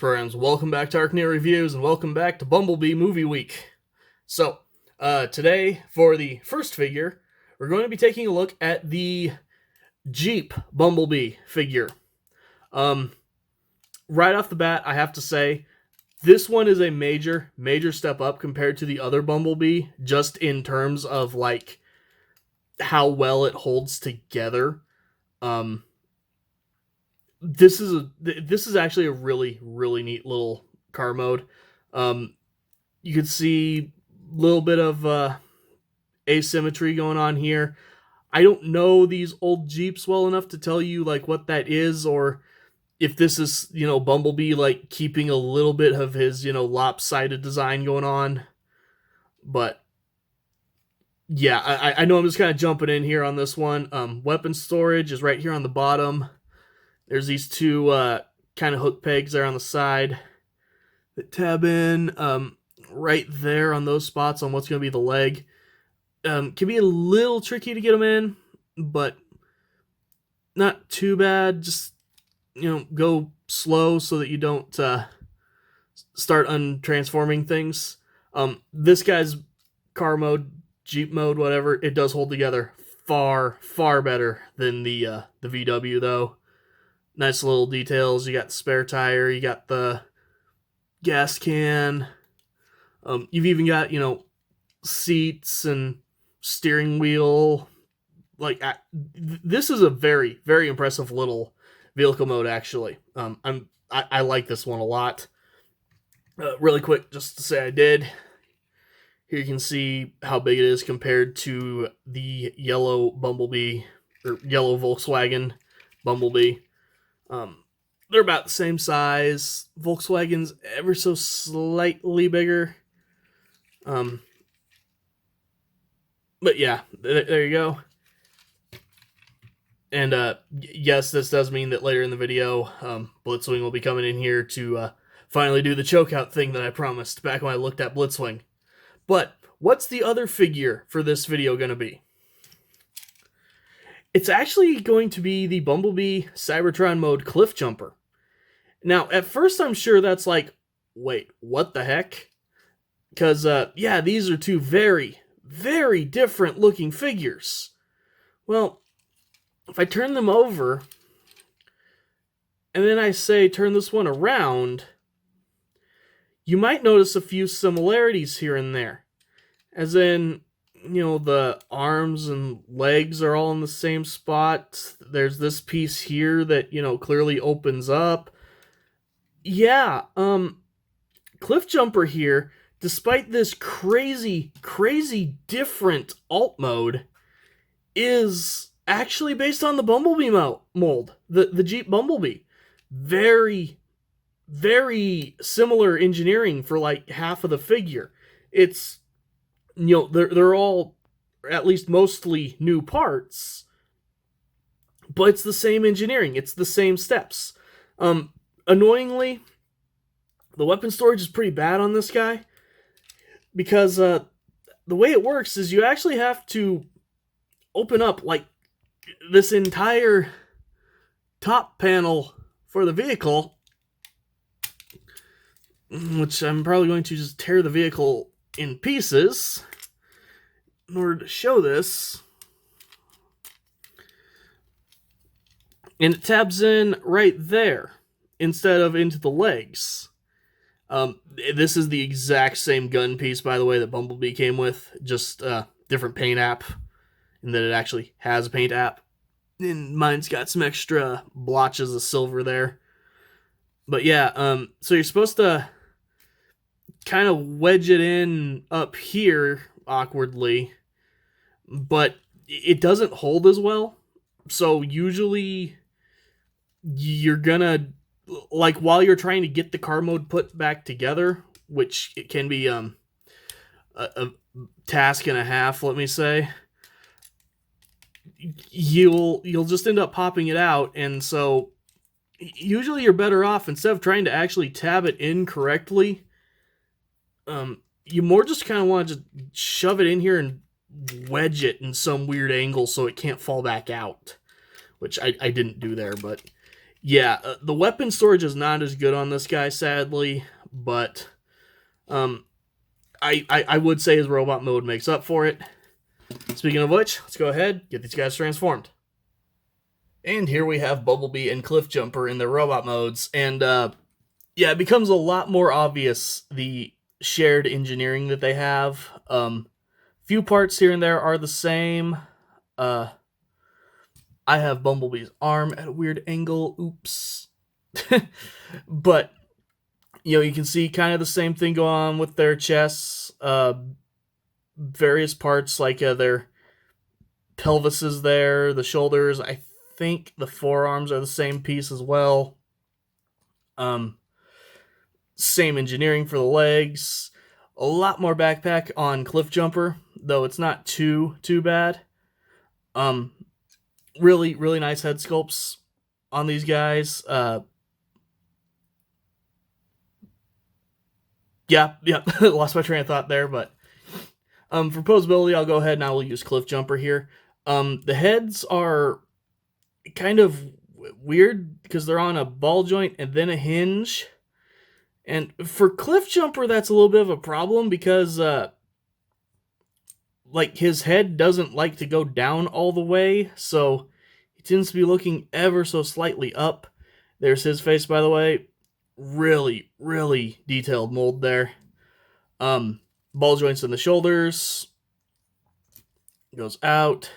programs. Welcome back to ArcNeo Reviews, and welcome back to Bumblebee Movie Week. So, today, for the first figure, we're going to be taking a look at the Jeep Bumblebee figure. Right off the bat, I have to say, this one is a major step up compared to the other Bumblebee, just in terms of, like, how well it holds together. This is actually a really neat little car mode. You can see a little bit of asymmetry going on here. I don't know these old Jeeps well enough to tell you like what that is, or if this is, Bumblebee like keeping a little bit of his, lopsided design going on. But yeah, I know I'm just kind of jumping in here on this one. Weapon storage is right here on the bottom. There's these two kind of hook pegs there on the side that tab in right there on those spots on what's going to be the leg. Can be a little tricky to get them in, but not too bad. Just, go slow so that you don't start untransforming things. This guy's car mode, Jeep mode, whatever, it does hold together far better than the VW though. Nice little details. You got the spare tire. You got the gas can. You've even got, seats and steering wheel. Like, this is a very impressive little vehicle mode, actually. I like this one a lot. Really quick, just to say I did. Here you can see how big it is compared to the yellow Bumblebee, or yellow Volkswagen Bumblebee. They're about the same size. Volkswagen's ever so slightly bigger. But yeah, there you go. And yes, this does mean that later in the video, Blitzwing will be coming in here to finally do the chokeout thing that I promised back when I looked at Blitzwing. But what's the other figure for this video going to be? It's actually going to be the Bumblebee Cybertron mode Cliffjumper. Now, at first I'm sure that's like, wait, what the heck? Because, yeah, these are two very different looking figures. Well, if I turn them over, and then I say turn this one around, you might notice a few similarities here and there. As in, the arms and legs are all in the same spot. There's this piece here that, clearly opens up. Yeah, Cliffjumper here, despite this crazy different alt mode, is actually based on the Bumblebee mold, the Jeep Bumblebee. Very similar engineering for like half of the figure. It's, they're all, at least mostly, new parts, but it's the same engineering. It's the same steps. Annoyingly, the weapon storage is pretty bad on this guy, because the way it works is you actually have to open up, like, this entire top panel for the vehicle, which I'm probably going to just tear the vehicle in pieces in order to show this. And it tabs in right there instead of into the legs. This is the exact same gun piece, by the way, that Bumblebee came with, just different paint app, and that it actually has a paint app. And mine's got some extra blotches of silver there. But yeah, so you're supposed to kind of wedge it in up here awkwardly, but it doesn't hold as well. So usually you're gonna, like, while you're trying to get the car mode put back together, which it can be a task and a half, let me say, you'll just end up popping it out. And so usually you're better off, instead of trying to actually tab it in correctly, you more just kind of want to just shove it in here and wedge it in some weird angle so it can't fall back out, which I didn't do there. But Yeah, the weapon storage is not as good on this guy, sadly, but um, I would say his robot mode makes up for it. Speaking of which, let's go ahead, get these guys transformed. And here we have Bumblebee and Cliffjumper in their robot modes, and yeah, it becomes a lot more obvious the shared engineering that they have. Few parts here and there are the same. Uh, I have Bumblebee's arm at a weird angle. Oops. But you can see kind of the same thing go on with their chests. Various parts like their pelvis is there, the shoulders. I think the forearms are the same piece as well. Um, Same engineering for the legs. A lot more backpack on Cliffjumper, though it's not too bad. Um, really nice head sculpts on these guys. Yeah, lost my train of thought there, but for Poseability, I'll go ahead and I will use Cliffjumper here. The heads are kind of weird because they're on a ball joint and then a hinge. And for Cliffjumper, that's a little bit of a problem because like his head doesn't like to go down all the way, so he tends to be looking ever so slightly up. There's his face, by the way. Really detailed mold there. Ball joints in the shoulders. Goes out.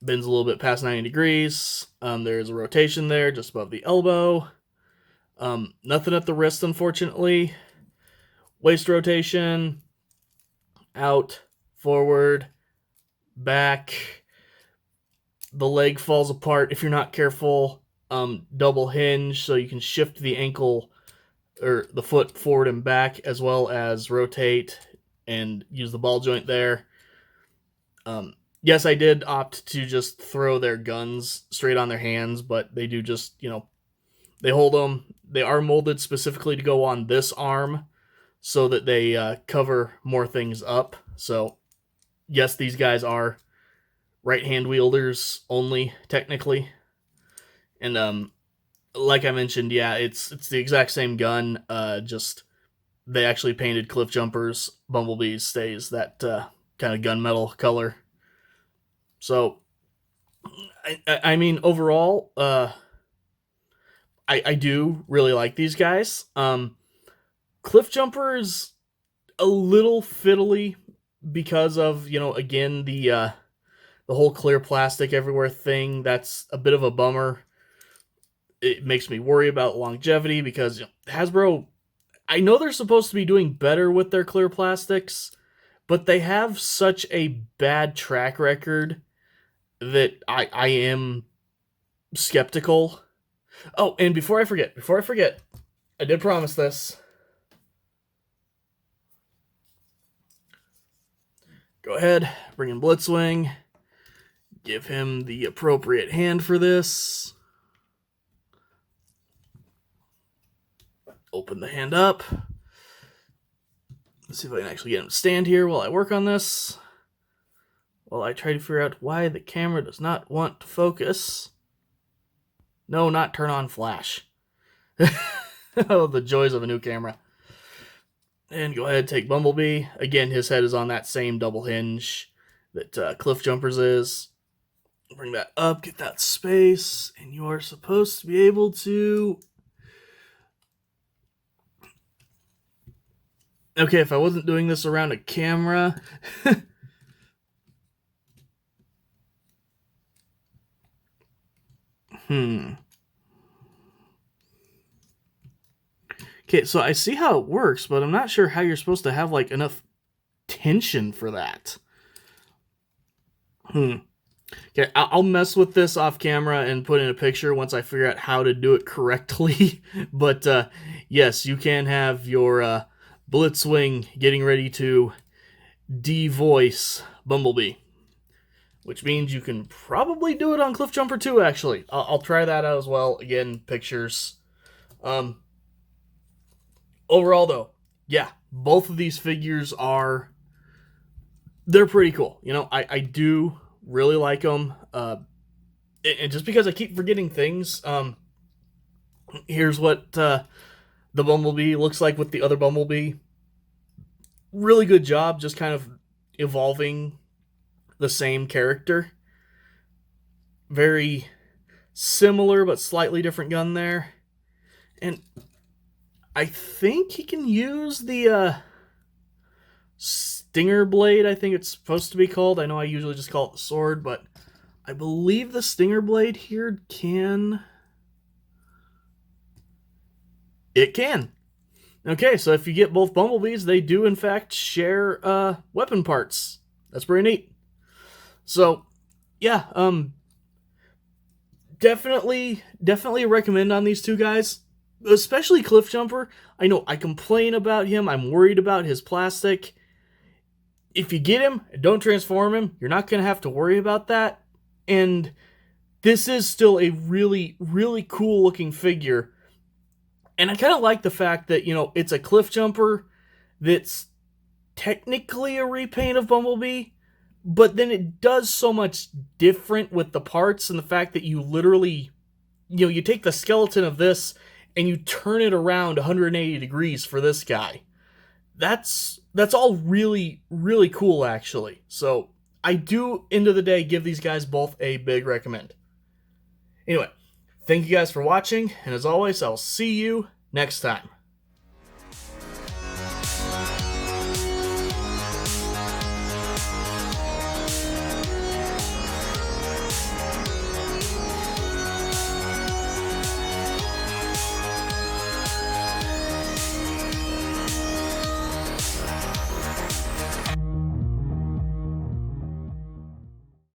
Bends a little bit past 90 degrees. There's a rotation there just above the elbow. Nothing at the wrist, unfortunately. Waist rotation. Out, forward, back. The leg falls apart if you're not careful. Double hinge, so you can shift the ankle or the foot forward and back, as well as rotate and use the ball joint there. Yes, I did opt to just throw their guns straight on their hands, but they do just, they hold them. They are molded specifically to go on this arm so that they cover more things up. So, yes, these guys are right-hand wielders only, technically. And like I mentioned, yeah, it's the exact same gun. Just they actually painted Cliffjumper's Bumblebee stays that kind of gunmetal color. So, I mean, overall, I do really like these guys. Cliffjumper's a little fiddly because of again the whole clear plastic everywhere thing. That's a bit of a bummer. It makes me worry about longevity because Hasbro, I know they're supposed to be doing better with their clear plastics, but they have such a bad track record that I am skeptical. Oh, and before I forget, I did promise this. Go ahead, bring in Blitzwing. Give him the appropriate hand for this. Open the hand up. Let's see if I can actually get him to stand here while I work on this. While I try to figure out why the camera does not want to focus. No, not turn on flash. Oh, the joys of a new camera. And go ahead, take Bumblebee. Again, his head is on that same double hinge that Cliffjumper's is. Bring that up, get that space, and you are supposed to be able to... Okay, if I wasn't doing this around a camera... Okay, so I see how it works, but I'm not sure how you're supposed to have, like, enough tension for that. Okay, I'll mess with this off camera and put in a picture once I figure out how to do it correctly. But, yes, you can have your Blitzwing getting ready to de-voice Bumblebee. Which means you can probably do it on Cliffjumper too, actually. I'll try that out as well. Again, pictures. Overall, though, yeah, both of these figures they're pretty cool. I do really like them. and just because I keep forgetting things, here's what the Bumblebee looks like with the other Bumblebee. Really good job, just kind of evolving the same character. Very similar but slightly different gun there. And I think he can use the Stinger Blade, I think it's supposed to be called. I know I usually just call it the sword, but I believe the Stinger Blade here can... It can. Okay, so if you get both Bumblebees, they do in fact share weapon parts. That's pretty neat. So, yeah, definitely recommend on these two guys, especially Cliffjumper. I know I complain about him. I'm worried about his plastic. If you get him and don't transform him, you're not going to have to worry about that. And this is still a really, really cool looking figure. And I kind of like the fact that, you know, it's a Cliffjumper that's technically a repaint of Bumblebee, but then it does so much different with the parts and the fact that you literally, you know, you take the skeleton of this and you turn it around 180 degrees for this guy. That's all really, really cool, actually. So I do, end of the day, give these guys both a big recommend. Anyway, thank you guys for watching, and as always, I'll see you next time.